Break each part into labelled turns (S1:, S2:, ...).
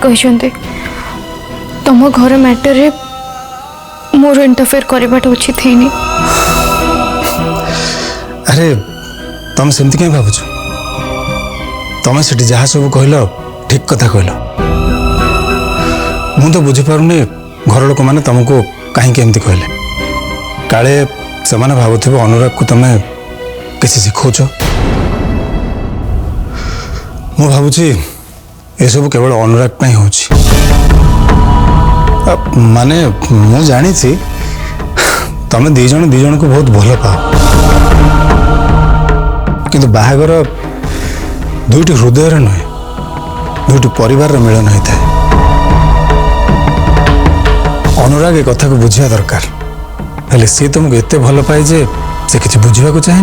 S1: कहते तुम घर मैटर रे मोर इंटरफेयर करवाटा उचित है।
S2: अरे तुम सेमती कहीं भावुच तुम से जहाँ सब कहल ठीक कथा कहल मु तो बुझीपारे घर लोक मैंने तुमको कहीं कहले काले से भावुव अनुराग को तुम किसी शिखाच मु भावुची ये सब केवल अनुराग हो माने मु जानी तुम दी जन को बहुत भल पाओ किंतु बाहागर दुईटी हृदय नुहे दुईटी परिवार मिलन होता है। अनुराग ए कथा को बुझा दरकार हेले सी तुमको एते भल पाए जे से किसी बुझा को चाहे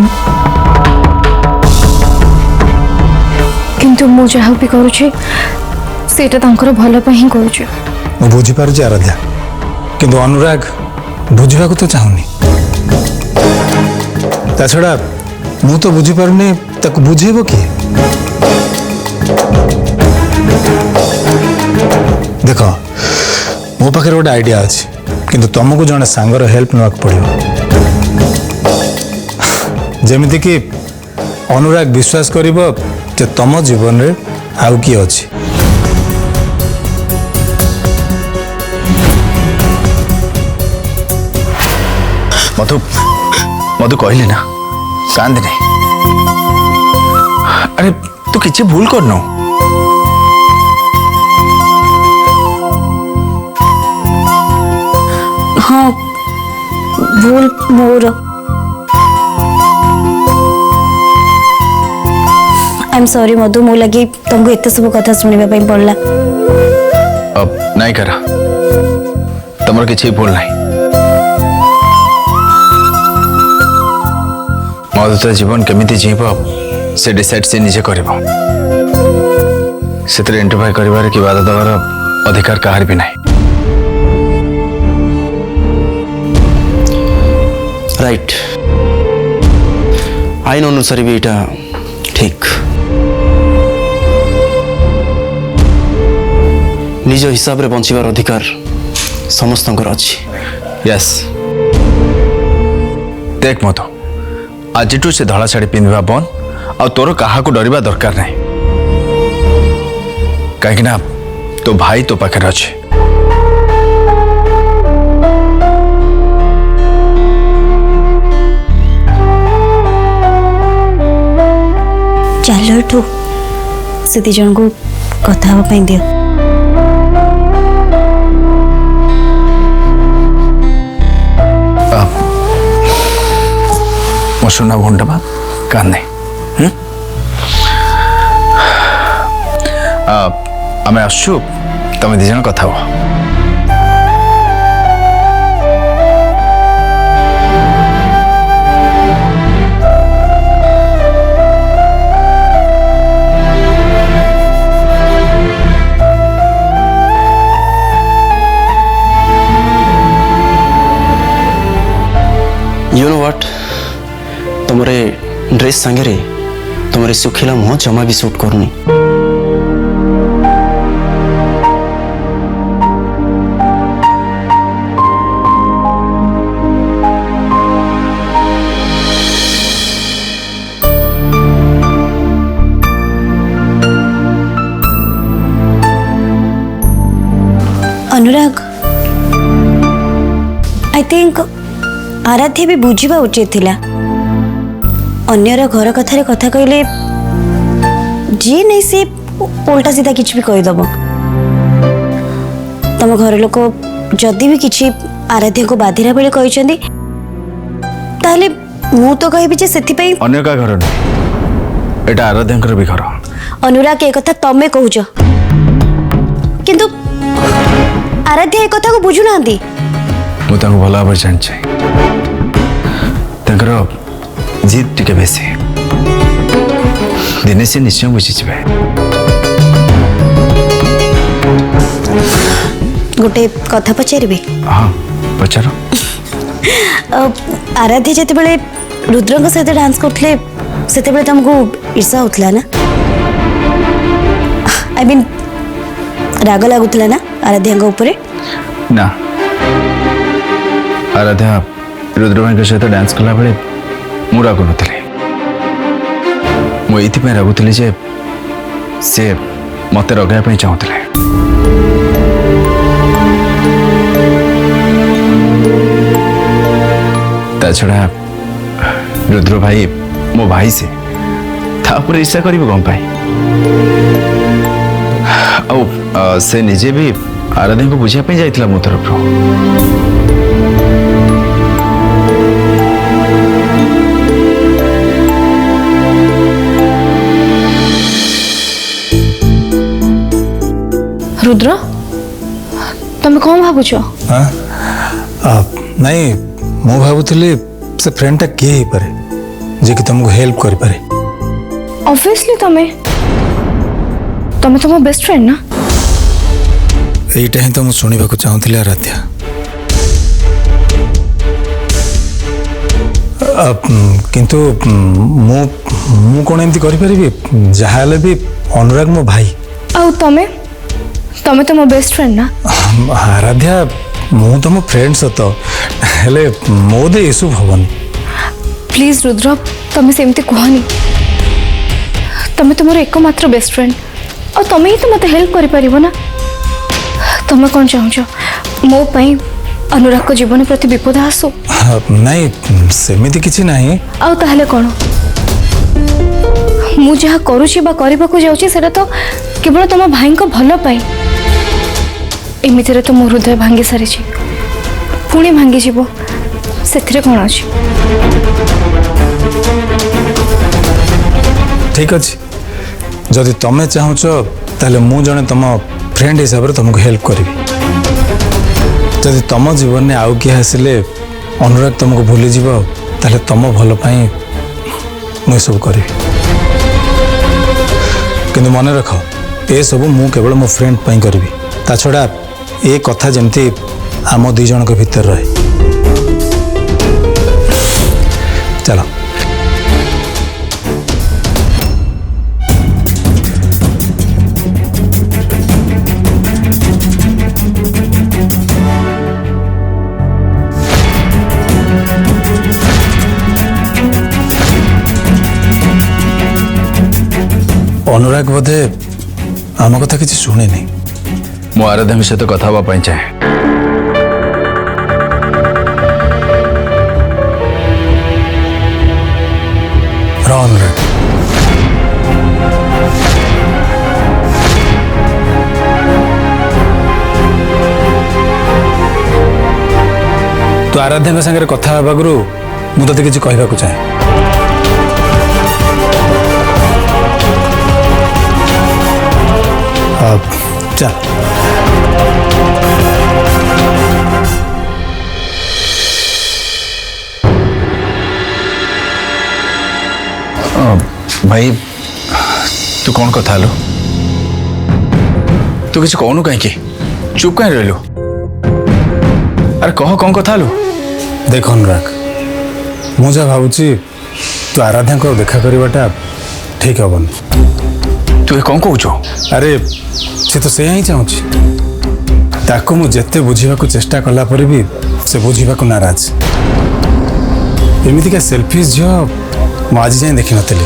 S1: किंतु मु जहाँ भी करुचे सेटा तांकर भल पे ही करुचे
S2: मु बुझी पारुची आराध्या किंतु अनुराग बुझा को तो चाहूनी ता छड़ा मु तो बुझी पारुनी ताको बुझेबो किए देख मो पाखे गोटे आइडिया अच्छी किंतु तुमको जड़े सांगर हेल्प नाक पड़ो जमीती कि अनुराग विश्वास करिबो जे तुम जीवन रे आउ किए अच्छी
S3: मधु मधु कहली ना कांद नहीं अरे तू किसी भूल करनो
S4: हाँ भूल मोर आई एम सॉरी मधु मो लगी तुमको एत सब कथा सुनिबा पई पड़ला
S3: अब नहीं करा तुमर किसी भूल नहीं मधुर जीवन केमिति जीव से डिसाइड से निजे कर इंटरफेयर कर कि बाधा दबार अधिकार कहार भी नहीं
S5: राइट आईन अनुसार भी यहाँ ठीक निज हिसाब रे बंचार अधिकार समस्त अच्छी
S3: यस देख मधु आज से धड़ा शाढ़ी पिंधा बंद आ तोर क्या डरवा दरकार नहीं कहीं तो भाई तो पाखे अच्छे
S4: चलो ठू से दी जन को कथा दियो
S3: मो सुना भंडा बा कान नहीं आम आसु तुम दी जन कथा हुआ
S5: यू नो व्हाट तुमरे ड्रेस सांगे तुमरे सुखिला मुह जमा भी सूट करनी
S4: अनुराग आई थिंक आराध्या भी बुझा उचित थिला अन्यर घर कथार कथा कहले जी नहीं से उल्टा सीधा किसी भी कहीदेव तुम घर लोक जदि भी किसी आराध्या को बाधिरा बेले कहते ताहले मु तो कहबी जे सेथिपई
S3: अन्य का घर नहीं एटा आराध्या भी घर
S4: अनुराग एक कथा तमे कहूच किंतु आराध्या एक कथा को बुझु नांती
S3: मु ताको भला भाव जाने जिद टिके बेसी दिने से निश्चय बुझीजे
S4: गोटे कथा पचारि
S3: हाँ पचार
S4: आराध्या जिते बड़े रुद्र सहित डांस करते से तुमको ईर्षा होता ना आई मीन ରାଗ ଲାଗୁଥିଲା ନା ଆରାଧ୍ୟାଙ୍କ ଉପରେ?
S3: ନା ଆରାଧ୍ୟା ରୁଦ୍ର ଭାଇଙ୍କ ସହିତ ଡ୍ୟାନ୍ସ କଲା ବେଳେ ମୁଁ ରାଗୁନଥିଲି। ମୁଁ ଏଇଥିପାଇଁ ରାଗୁଥିଲି ଯେ ସେ ମୋତେ ରଗାଇବା ପାଇଁ ଚାହୁଁଥିଲେ। ତା ଛଡ଼ା ରୁଦ୍ର ଭାଇ ମୋ ଭାଇ, ସେ ତା ଉପରେ ଇଚ୍ଛା କରିବ କ'ଣ ପାଇଁ? ଆଉ ସେ ନିଜେ ବି ଆରାଧ୍ୟାଙ୍କୁ ବୁଝିବା ପାଇଁ ଯାଇଥିଲା ମୋ ତରଫରୁ।
S1: रुद्र तमे कौन भावुच?
S2: नहीं मु भावुली से फ्रेंडटा किए ही पारे जे कि तुमको हेल्प करि पारे।
S1: ऑब्वियसली तमे तमे तो मो बेस्ट फ्रेंड ना।
S2: एटा ही तो मु सुनिबा को चाहूतली आराध्या। किंतु मु मु कोन एमती करि परिबी? जहाले भी अनुराग मो भाई।
S1: आउ तमे तमे तो मो बेस्ट फ्रेंड ना।
S2: आराध्या मु तो मो फ्रेंड सत हेले मो दे इसु भवन।
S1: प्लीज रुद्र तमे सेमती कहनी। तमे तो मोर एकमात्र बेस्ट फ्रेंड और तमे ही तो मते हेल्प करि परिबो ना। तमे कोन चाहूछ मो पई अनुराग को जीवन प्रति विपद आसो?
S2: नहीं सेमिति किछि नहीं।
S1: आउ ताहले कोन मु जहा करूछि बा करबा को जाउछि सेटा तो केवल तम भाई को भलो पाई। एमितिरे तो मो हृदय भांगी सारी पुणी भांगी जीव से कौन अच्छी।
S2: ठीक अच्छे जदि तमें चाहूच ताले मु जने तुम फ्रेंड हिसाब से तुमको हेल्प करी। जदि तुम जीवन में आउ किए आसिले अनुराग तुमको भूली जीव ताले तुम भल पाई मु सब करी। किंतु मन रख ए सब मु केवल मो फ्रेंड पाई करी। ता छड़ा ए कथा जमती आम दी जन के भीतर रहे। चलो अनुराग बोधे आम कथा किसी शुणे नहीं।
S3: मु आराध्या सहित कथा हाँ चाहे।
S2: अनुराग तो आराध्या सागर कथा आगु मुझे किसी कहवाक चाहे। चल
S3: भाई तू कौन कथा लो? तू किसी कहनु कहीं चुप कहीं रही? अरे कह कौन कथा लो?
S2: देख अनुराग मुझे भावुची तू आराध्या को देखा करवाटा ठीक हेनी।
S3: तू कौन कहू?
S2: अरे से तो से ही चाहूँ ताको मु जेते बुझीबा को चेष्टा कला पर भी से बुझीबा को नाराज। एमितिका सेल्फिश झियो मु आज जाए देखी नथिली।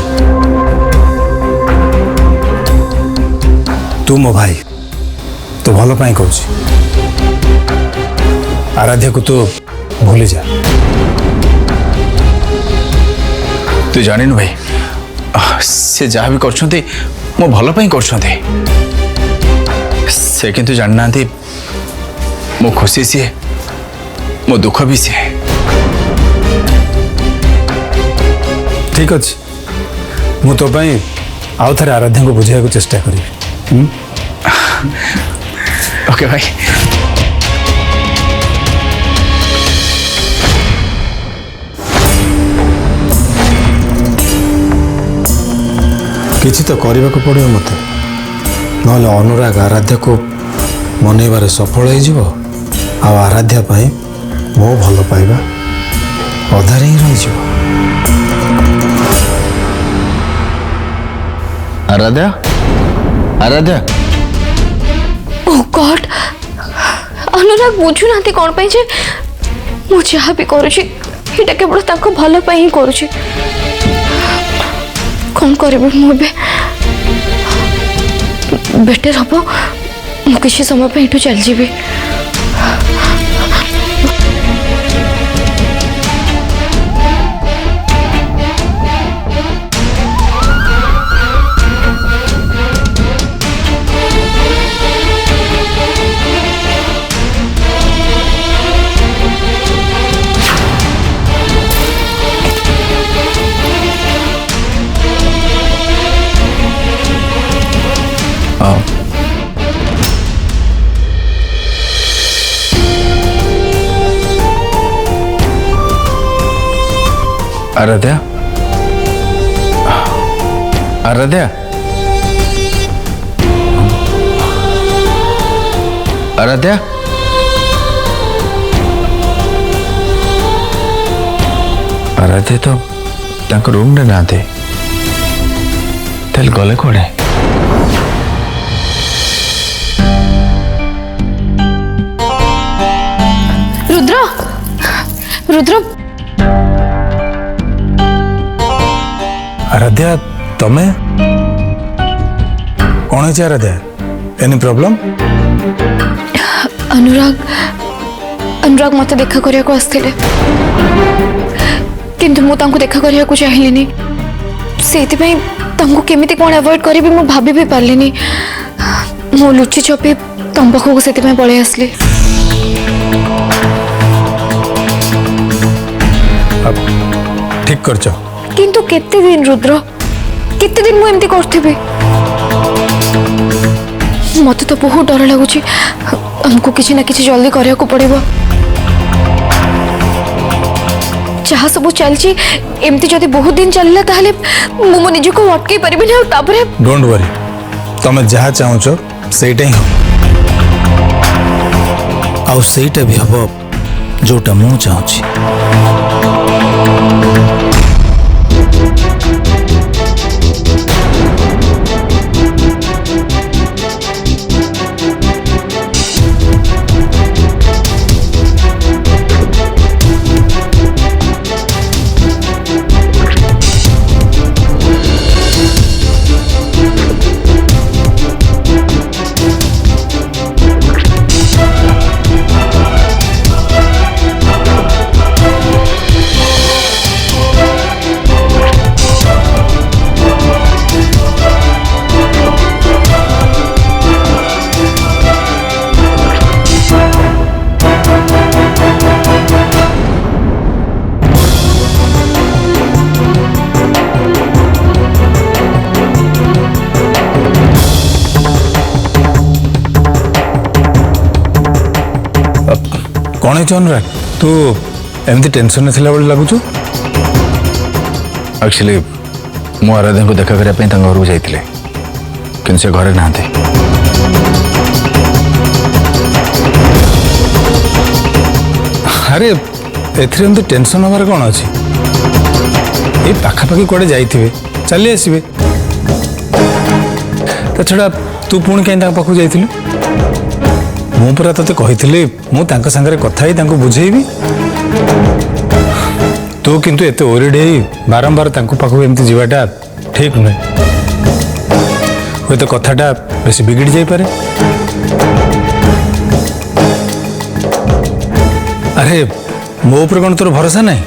S2: तू मो भाई तो भल पाई कहूँ आराध्या को तो भूली जा।
S3: तू जानिनु भाई से जहाँ भी करछन्ते मो भल पाई करछन्ते। से किंतु जानना मो खुशी सी मो दुख भी सी।
S2: ठीक अच्छे मु तो पाई आउ थे आराध्या को बुझाई को चेष्टा करी।
S3: ओके भाई
S2: किसी तो करने को पड़ो मत ना अनुराग आराध्या को मनईबार सफल हो आराध्या पाई मो भल पाइबा अधारे ही रही।
S3: आराध्या आराध्या
S1: ओ गॉड अनुराग बुझु नांती कौन पे जे मु जहाँ भी करुची एटा केवल ताको भलो पे ही करुची कौन करिबे मु बे बेटर हबो मु किसी समय पे इठू चल जीबी
S3: आराध्या आराध्या आराध्या आराध्या तो तांको रूम रे ना थे तेल गले कोड़े
S1: रुद्र रुद्र
S2: आराध्या तमे कौन है आराध्या एनी प्रॉब्लम
S1: अनुराग अनुराग मत देखा करिया को आस्थिले किंतु मु तांको देखा करिया को चाहिलिनी सेति पई तांको केमिति कोन अवॉइड करबी मु भाबी भी पारलिनी मु लुचि छपी तम पाखो सेति पई पळे आसली
S2: ठीक करछ
S1: किंतु केते दिन रुद्र केते दिन मु एमती करथिबे मते तो बहुत डर लागुची हमको किसी ना किसी जल्दी करिया को पड़िबो जहाँ सब चलची एमती जदि बहुत दिन चलला ताहले मु मो निज को अटकै परिबे ना तापरे
S2: डोंट वरी तमे जहाँ चाहूछ सेटा ही हो आउ सेटा भी हबो जोटा मु चाहूची कौन है अनुराग तू एमती टेंशन में थिला लगुच
S3: एक्चुअली मु आराध्या को देखा करने घर को जाइए कि से घरे ना
S2: अरे एमती टेंशन हमारे कौन अच्छी ये पाखापाखि कड़े जाइए चली आसबे ता छड़ा तू पुणी कहीं पाखु जाइलु मु पूरा तते कही मु तांका संगरे कथा ही तांको बुझेबी तू किंतु एते ओरिड हे बारंबार तांको पाखु एमती जीवाटा ठीक नुहे तो कथाटा बेसी बिगड़ जाई पारे अरे मो ऊपर कौन तोर भरोसा नहीं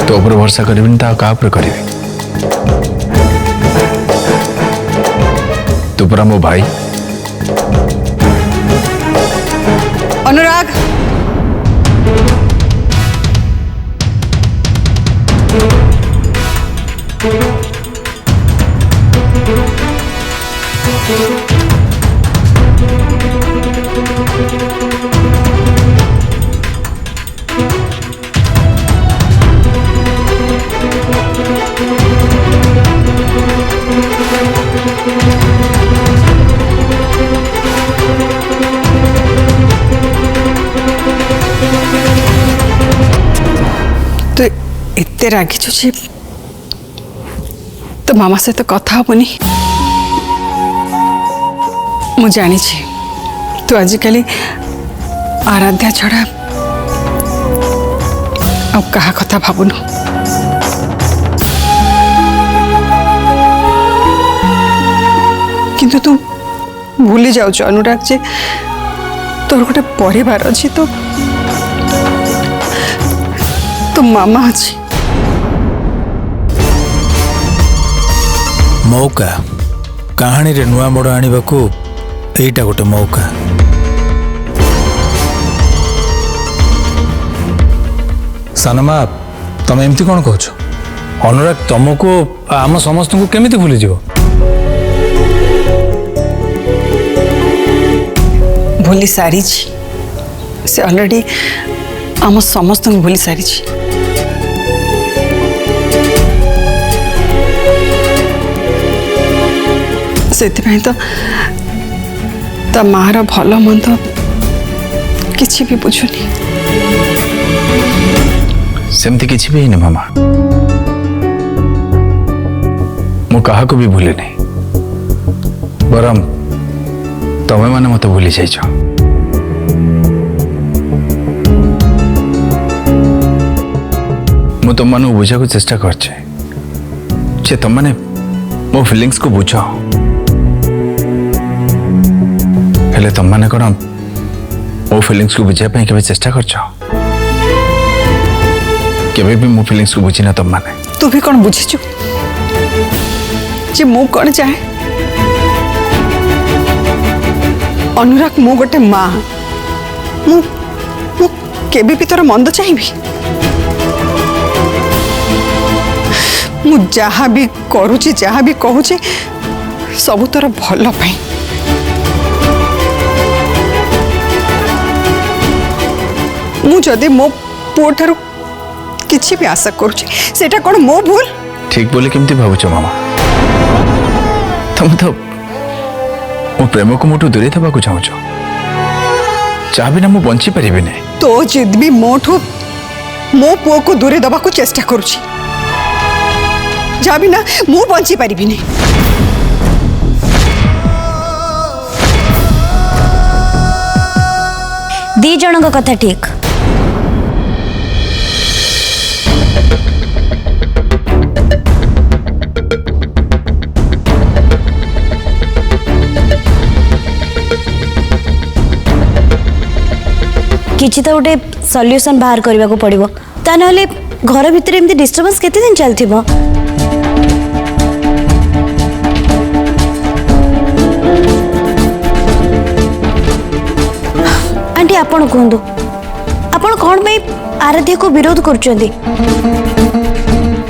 S3: तो ऊपर भरोसा करिबिन ता का ऊपर करिबि तू पूरा मो भाई
S6: अनुराग तो एते रागिଛୁ ଯେ तो मामा सहित कथा हेनी ମୁଁ ଜାଣିଛି ତୁ ଆଜିକାଲି ଆରାଧ୍ୟା ଛଡ଼ା ଆଉ କାହା କଥା ଭାବୁନୁ। କିନ୍ତୁ ତୁ ଭୁଲି ଯାଉଛୁ ଅନୁରାଗ ଯେ ତୋର ଗୋଟେ ପରିବାର ଅଛି, ତୋ ମାମା ଅଛି।
S2: ମୌକା କାହାଣୀରେ ନୂଆ ମୋଡ଼ ଆଣିବାକୁ ଏଇଟା ଗୋଟେ ମୌକା। ସାନମା ତମେ ଏମିତି କ'ଣ କହୁଛ? ଅନୁରାଗ ତମକୁ ଆମ ସମସ୍ତଙ୍କୁ କେମିତି ଭୁଲିଯିବ?
S6: ଭୁଲି ସାରିଛି, ସେ ଅଲରେଡି ଆମ ସମସ୍ତଙ୍କୁ ଭୁଲି ସାରିଛି। ସେଥିପାଇଁ ତ ତା ମାର ଭଲ ମନ୍ଦ କିଛି ବି ବୁଝୁନି।
S3: ସେମିତି କିଛି ବି ହେଇନି ମାମା, ମୁଁ କାହାକୁ ବି ଭୁଲିନି। ବରଂ ତମେ ମାନେ ମତେ ଭୁଲି ଯାଇଛ। ମୁଁ ତମମାନଙ୍କୁ ବୁଝିବାକୁ ଚେଷ୍ଟା କରିଛି ଯେ ତମମାନେ ମୋ ଫିଲିଂସକୁ ବୁଝ, ହେଲେ ତମମାନେ କ'ଣ ମୋ ଫିଲିଂସକୁ ବୁଝିବା ପାଇଁ କେବେ ଚେଷ୍ଟା କରିଛ? କେବେ ବି ମୋ ଫିଲିଂସକୁ ବୁଝିନା ତମମାନେ।
S6: ତୁ ବି କ'ଣ ବୁଝିଛୁ ଯେ ମୁଁ କ'ଣ ଚାହେଁ? ଅନୁରାଗ, ମୁଁ ଗୋଟେ ମା, ମୁଁ କେବେ ବି ତୋର ମନ୍ଦ ଚାହିଁବି? ମୁଁ ଯାହା ବି କରୁଛି, ଯାହା ବି କହୁଛି, ସବୁ ତୋର ଭଲ ପାଇଁ। ମୁଁ ଯଦି ମୋ ପୁଅ ଠାରୁ କିଛି ବି ଆଶା କରୁଛି, ସେଟା କ'ଣ ମୋ ଭୁଲ?
S3: ଠିକ ବୋଲି କେମିତି ଭାବୁଛ ମାମା? ତମେ ତ ମୋ ପ୍ରେମକୁ ମୋଠୁ ଦୂରେଇ ଦେବାକୁ ଚାହୁଁଛ। ଯାହା ବିନା ମୁଁ ବଞ୍ଚି ପାରିବିନି।
S6: ତୋ ଜିଦ ବି ମୋଠୁ ମୋ ପୁଅକୁ ଦୂରେଇ ଦେବାକୁ ଚେଷ୍ଟା କରୁଛି, ଯାହା ବିନା ମୁଁ ବଞ୍ଚି ପାରିବିନି।
S4: ଦି ଜଣଙ୍କ କଥା ଠିକ। किसी तो गोटे सॉल्यूशन बाहर करने को पड़ो, ता नहले घर भितर एमती डिस्टर्बेंस केते दिन चलथिबो। आंटी आपण कहंदु, आपण कोन पे आराध्या को विरोध करचंदी?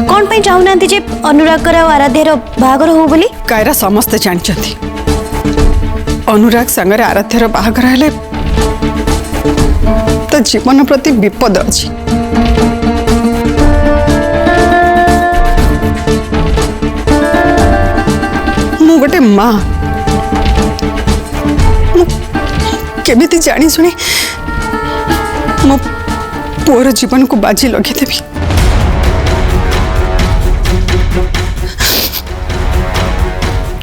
S4: कोन पे चाहुनांती जे अनुराग कर आराध्या रो बाहागर हो बोली?
S6: कायरा समस्त जानचंती अनुराग संगरे आराध्यार बाहागर हेले तो जीवन प्रति विपद अच्छी। मु गोटे माँ, केमिति जानी शुणी मो पुअर जीवन को बाजी लगिदेवी।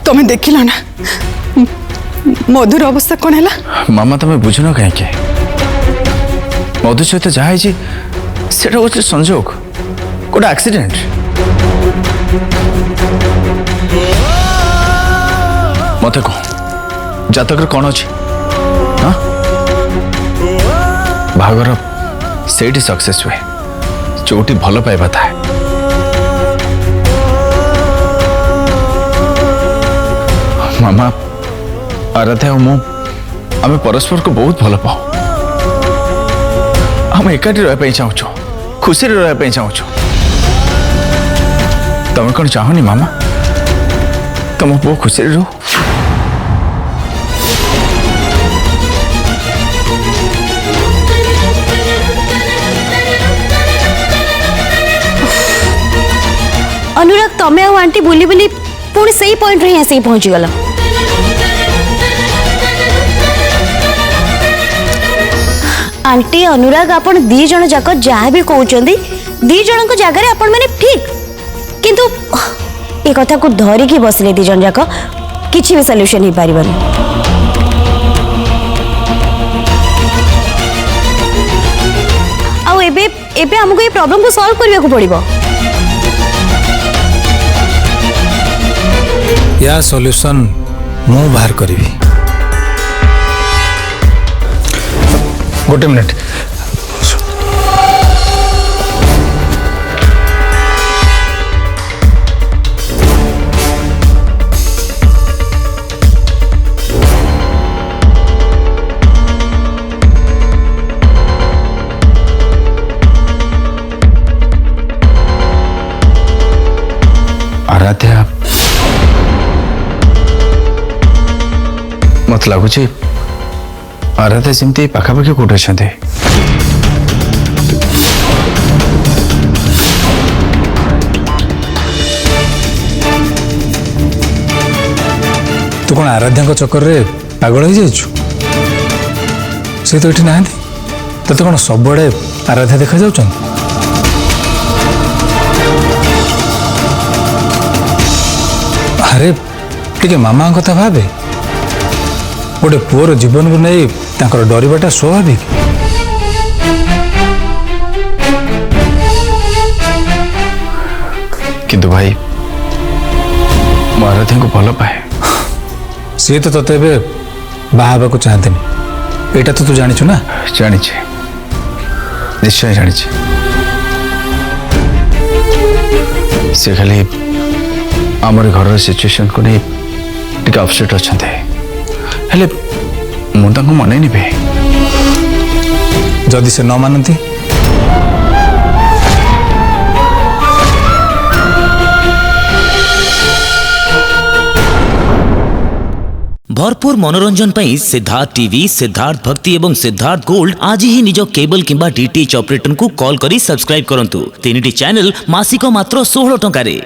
S6: तमें देखिल ना मधुर अवस्था कौन है?
S3: मामा तुम्हें बुझुन कहीं मधु सहित जहाँ गोटे संजोग, गोटे एक्सीडेंट। मत कह जातक कौन अच्छी? हाँ बाहागर से सक्सेस हुए जोटी भल पाइबा थाए। मामा आराध्या मु आम परस्पर को बहुत भल पाओ। हम एकाठी रहा चाहूँ, खुशी रहा चाहूँ। तुम कौन चाहनी मामा तुम पुओ खुशी रो?
S4: अनुराग तमें आ आंटी बुली बुली पुणी से पॉइंट रे आसी पहुंची गला। आंटी अनुराग आपण दी जण जाक जहाँ भी कहउचंदी दी जण को जगह रे आपण माने ठीक, किंतु ए कथा को धरिकी बसले दी जण जाक किछि भी सॉल्यूशन ही पारिबनी। एबे हमको ये प्रॉब्लम को सॉल्व करने को पड़िबो।
S2: या सॉल्यूशन मु बाहर करी। गोटे मिनिट।
S3: आराध्या मत लगुच आराध्या सेमती पाखापाखि कौट अच्छा
S2: तू कौन आराध्या चक्कर रे पागल हो जाइछु? से तो ये ना तो कौन सबुआड़े आराध्या देखा जाऊँ? अरे टे मामा कथा भावे गोटे पुअर जीवन को नहीं डरवाटा स्वाभाविक।
S3: किंतु भाई मो आराध्या को भल पाए।
S2: सी तो तोते बाहा को चाहते यहाँ तो तू जानिछु ना?
S3: जानी निश्चय जानी से खाली आमर घर सिचुएशन को नहीं टिके अपसेट अच्छा हेले मुझे मन निबे
S2: जदि से न मानती
S7: भरपूर मनोरंजन पर सिद्धार्थ टीवी, सिद्धार्थ भक्ति एवं सिद्धार्थ गोल्ड आज ही निज केबल किंबा डीटीएच ऑपरेटर को कॉल करी सब्सक्राइब करंतु। 3टी चैनल मासिक मात्र 16 टंका रे।